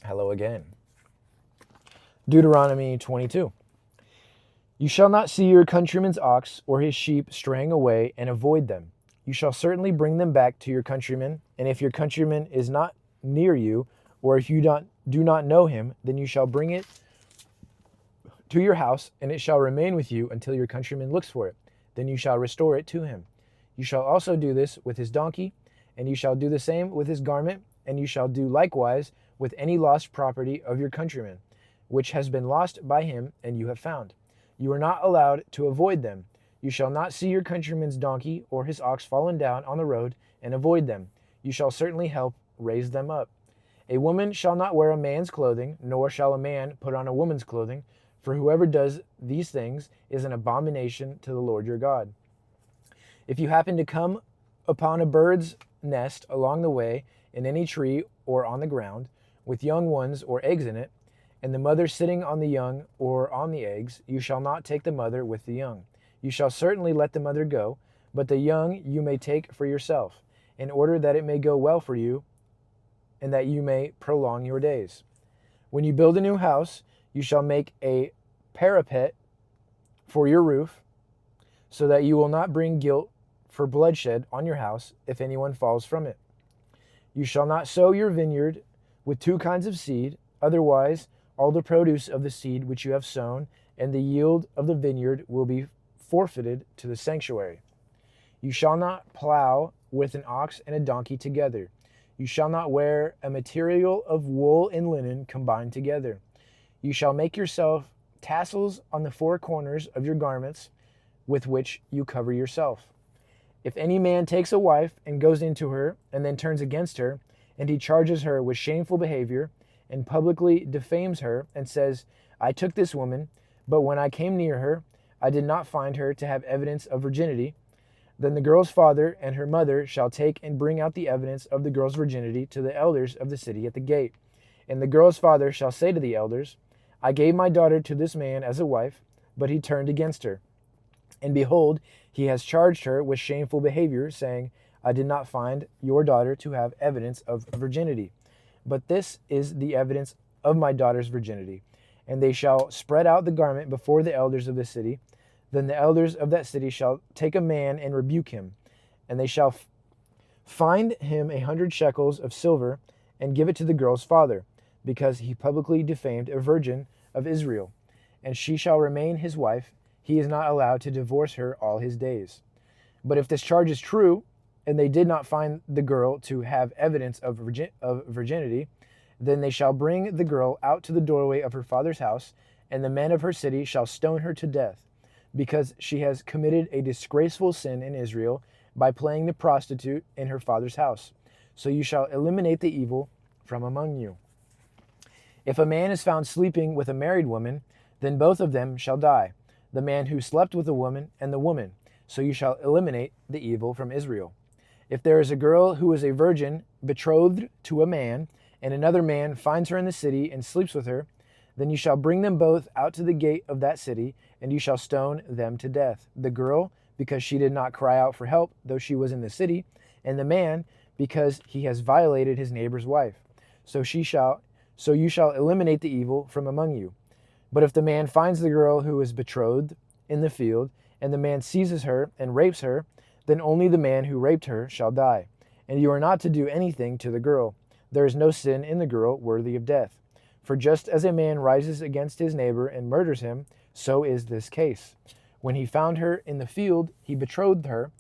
Hello again. Deuteronomy 22. You shall not see your countryman's ox or his sheep straying away and avoid them. You shall certainly bring them back to your countryman, and if your countryman is not near you, or if you do not know him, then you shall bring it to your house, and it shall remain with you until your countryman looks for it. Then you shall restore it to him. You shall also do this with his donkey, and you shall do the same with his garment, and you shall do likewise with any lost property of your countryman, which has been lost by him and you have found. You are not allowed to avoid them. You shall not see your countryman's donkey or his ox fallen down on the road and avoid them. You shall certainly help raise them up. A woman shall not wear a man's clothing, nor shall a man put on a woman's clothing, for whoever does these things is an abomination to the Lord your God. If you happen to come upon a bird's nest along the way, in any tree or on the ground, with young ones or eggs in it, and the mother sitting on the young or on the eggs, you shall not take the mother with the young. You shall certainly let the mother go, but the young you may take for yourself, in order that it may go well for you, and that you may prolong your days. When you build a new house, you shall make a parapet for your roof, so that you will not bring guilt for bloodshed on your house if anyone falls from it. You shall not sow your vineyard with two kinds of seed, otherwise all the produce of the seed which you have sown and the yield of the vineyard will be forfeited to the sanctuary. You shall not plow with an ox and a donkey together. You shall not wear a material of wool and linen combined together. You shall make yourself tassels on the four corners of your garments with which you cover yourself. If any man takes a wife and goes into her and then turns against her, and he charges her with shameful behavior and publicly defames her and says, I took this woman, but when I came near her, I did not find her to have evidence of virginity, then the girl's father and her mother shall take and bring out the evidence of the girl's virginity to the elders of the city at the gate. And the girl's father shall say to the elders, I gave my daughter to this man as a wife, but he turned against her. And behold, he has charged her with shameful behavior, saying, I did not find your daughter to have evidence of virginity. But this is the evidence of my daughter's virginity. And they shall spread out the garment before the elders of the city. Then the elders of that city shall take a man and rebuke him. And they shall find him 100 shekels of silver and give it to the girl's father, because he publicly defamed a virgin of Israel. And she shall remain his wife. He is not allowed to divorce her all his days. But if this charge is true, and they did not find the girl to have evidence of virginity, then they shall bring the girl out to the doorway of her father's house, and the men of her city shall stone her to death, because she has committed a disgraceful sin in Israel by playing the prostitute in her father's house. So you shall eliminate the evil from among you. If a man is found sleeping with a married woman, then both of them shall die, the man who slept with the woman and the woman. So you shall eliminate the evil from Israel. If there is a girl who is a virgin betrothed to a man, and another man finds her in the city and sleeps with her, then you shall bring them both out to the gate of that city, and you shall stone them to death. The girl, because she did not cry out for help, though she was in the city, and the man, because he has violated his neighbor's wife. So you shall eliminate the evil from among you. But if the man finds the girl who is betrothed in the field, and the man seizes her and rapes her, then only the man who raped her shall die. And you are not to do anything to the girl. There is no sin in the girl worthy of death. For just as a man rises against his neighbor and murders him, so is this case. When he found her in the field, he betrothed her.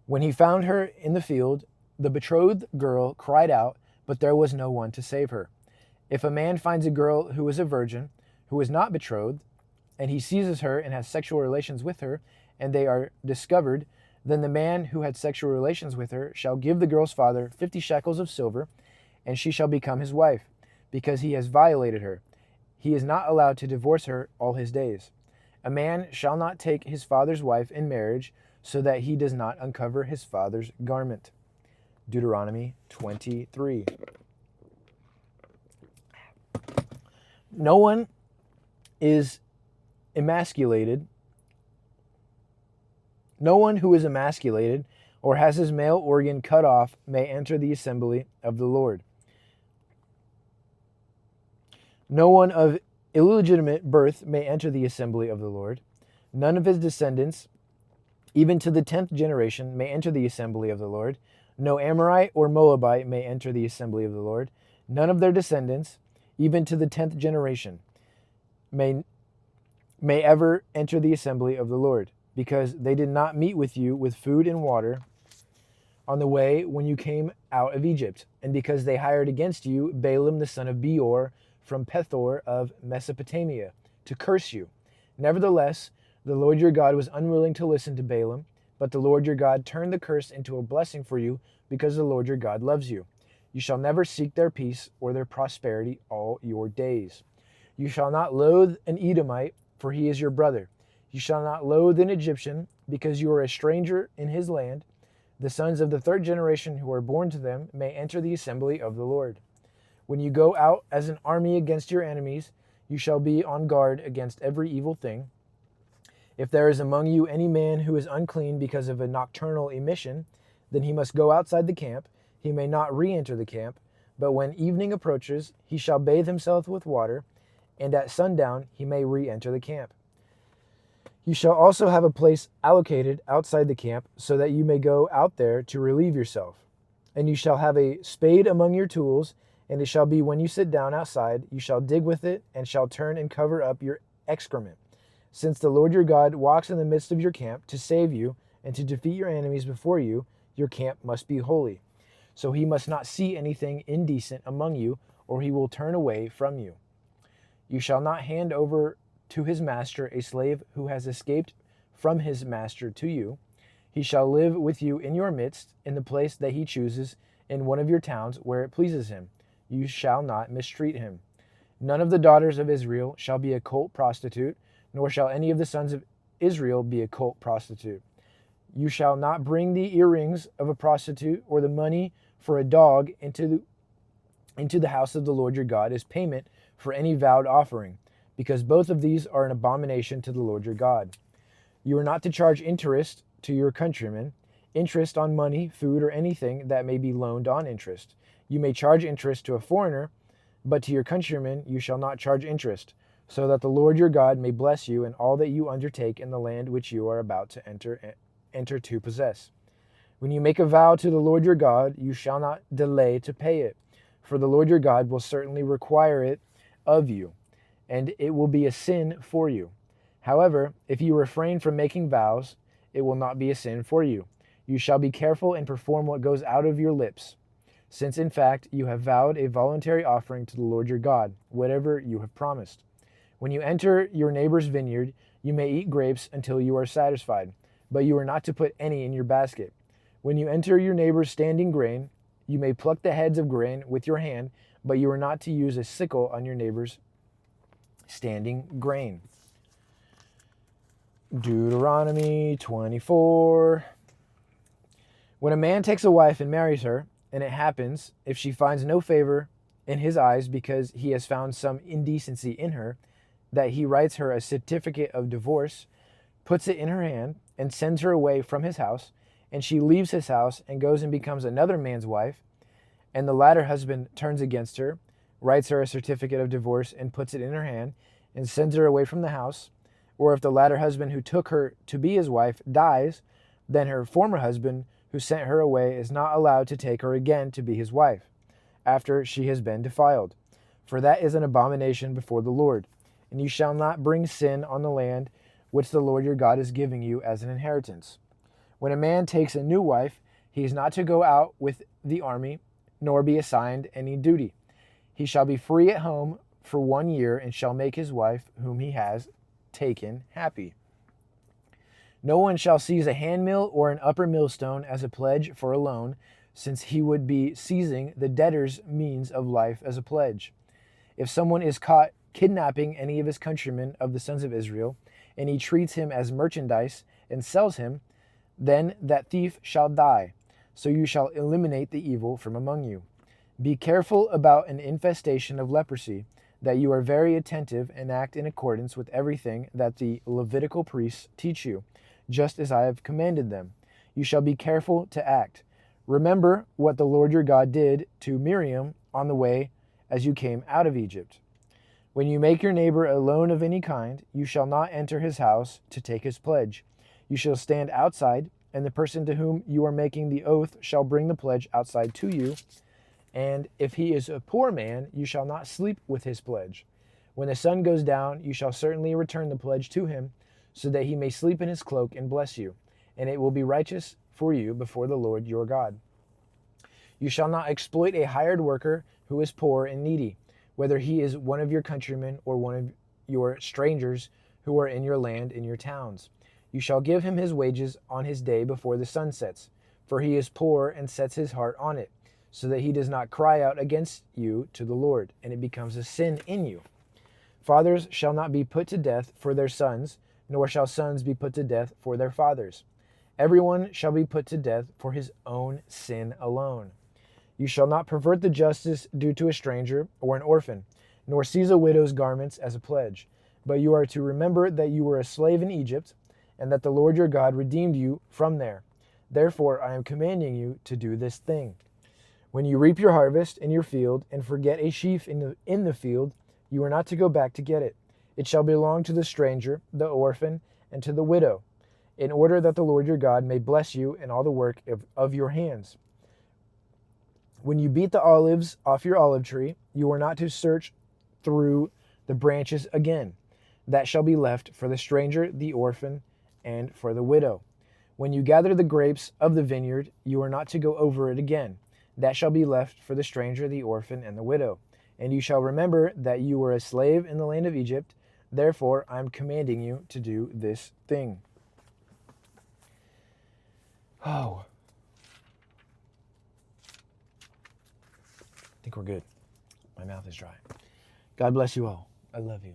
When he found her in the field, the betrothed girl cried out, but there was no one to save her. If a man finds a girl who is a virgin, who is not betrothed, and he seizes her and has sexual relations with her, and they are discovered, then the man who had sexual relations with her shall give the girl's father 50 shekels of silver, and she shall become his wife, because he has violated her. He is not allowed to divorce her all his days. A man shall not take his father's wife in marriage, so that he does not uncover his father's garment. Deuteronomy 23. No one is emasculated. No one who is emasculated or has his male organ cut off may enter the assembly of the Lord. No one of illegitimate birth may enter the assembly of the Lord. None of his descendants, even to the 10th generation, may enter the assembly of the Lord. No Amorite or Moabite may enter the assembly of the Lord. None of their descendants, even to the 10th generation, may ever enter the assembly of the Lord, because they did not meet with you with food and water on the way when you came out of Egypt, and because they hired against you Balaam the son of Beor from Pethor of Mesopotamia to curse you. Nevertheless, the Lord your God was unwilling to listen to Balaam, but the Lord your God turned the curse into a blessing for you, because the Lord your God loves you. You shall never seek their peace or their prosperity all your days. You shall not loathe an Edomite, for he is your brother. You shall not loathe an Egyptian, because you are a stranger in his land. The sons of the 3rd generation who are born to them may enter the assembly of the Lord. When you go out as an army against your enemies, you shall be on guard against every evil thing. If there is among you any man who is unclean because of a nocturnal emission, then he must go outside the camp. He may not re-enter the camp, but when evening approaches, he shall bathe himself with water, and at sundown he may re-enter the camp. You shall also have a place allocated outside the camp, so that you may go out there to relieve yourself. And you shall have a spade among your tools, and it shall be when you sit down outside, you shall dig with it, and shall turn and cover up your excrement. Since the Lord your God walks in the midst of your camp to save you and to defeat your enemies before you, your camp must be holy. So he must not see anything indecent among you, or he will turn away from you. You shall not hand over to his master a slave who has escaped from his master to you. He shall live with you in your midst, in the place that he chooses, in one of your towns where it pleases him. You shall not mistreat him. None of the daughters of Israel shall be a cult prostitute, nor shall any of the sons of Israel be a cult prostitute. You shall not bring the earrings of a prostitute or the money for a dog into the house of the Lord your God as payment for any vowed offering, because both of these are an abomination to the Lord your God. You are not to charge interest to your countrymen, interest on money, food, or anything that may be loaned on interest. You may charge interest to a foreigner, but to your countrymen you shall not charge interest, so that the Lord your God may bless you in all that you undertake in the land which you are about to enter to possess. When you make a vow to the Lord your God, you shall not delay to pay it, for the Lord your God will certainly require it of you, and it will be a sin for you. However, if you refrain from making vows, it will not be a sin for you. You shall be careful and perform what goes out of your lips, since in fact you have vowed a voluntary offering to the Lord your God, whatever you have promised. When you enter your neighbor's vineyard, you may eat grapes until you are satisfied, but you are not to put any in your basket. When you enter your neighbor's standing grain, you may pluck the heads of grain with your hand, but you are not to use a sickle on your neighbor's standing grain. Deuteronomy 24. When a man takes a wife and marries her, and it happens, if she finds no favor in his eyes because he has found some indecency in her, that he writes her a certificate of divorce, puts it in her hand, and sends her away from his house, and she leaves his house and goes and becomes another man's wife, and the latter husband turns against her, writes her a certificate of divorce and puts it in her hand, and sends her away from the house, or if the latter husband who took her to be his wife dies, then her former husband who sent her away is not allowed to take her again to be his wife, after she has been defiled. For that is an abomination before the Lord. And you shall not bring sin on the land which the Lord your God is giving you as an inheritance. When a man takes a new wife, he is not to go out with the army, nor be assigned any duty. He shall be free at home for 1 year, and shall make his wife, whom he has taken, happy. No one shall seize a handmill or an upper millstone as a pledge for a loan, since he would be seizing the debtor's means of life as a pledge. If someone is caught kidnapping any of his countrymen of the sons of Israel, and he treats him as merchandise and sells him, then that thief shall die. So you shall eliminate the evil from among you. Be careful about an infestation of leprosy, that you are very attentive and act in accordance with everything that the Levitical priests teach you, just as I have commanded them. you shall be careful to act. Remember what the Lord your God did to Miriam on the way as you came out of Egypt. When you make your neighbor a loan of any kind, you shall not enter his house to take his pledge. You shall stand outside, and the person to whom you are making the oath shall bring the pledge outside to you. And if he is a poor man, you shall not sleep with his pledge. When the sun goes down, you shall certainly return the pledge to him, so that he may sleep in his cloak and bless you, and it will be righteous for you before the Lord your God. You shall not exploit a hired worker who is poor and needy, whether he is one of your countrymen or one of your strangers who are in your land in your towns. You shall give him his wages on his day before the sun sets, for he is poor and sets his heart on it, so that he does not cry out against you to the Lord, and it becomes a sin in you. Fathers shall not be put to death for their sons, nor shall sons be put to death for their fathers. Everyone shall be put to death for his own sin alone. You shall not pervert the justice due to a stranger or an orphan, nor seize a widow's garments as a pledge. But you are to remember that you were a slave in Egypt, and that the Lord your God redeemed you from there. Therefore I am commanding you to do this thing. When you reap your harvest in your field, and forget a sheaf in the field, you are not to go back to get it. It shall belong to the stranger, the orphan, and to the widow, in order that the Lord your God may bless you in all the work of your hands. When you beat the olives off your olive tree, you are not to search through the branches again. That shall be left for the stranger, the orphan, and for the widow. When you gather the grapes of the vineyard, you are not to go over it again. That shall be left for the stranger, the orphan, and the widow. And you shall remember that you were a slave in the land of Egypt. Therefore, I am commanding you to do this thing. Oh. I think we're good. My mouth is dry. God bless you all. I love you.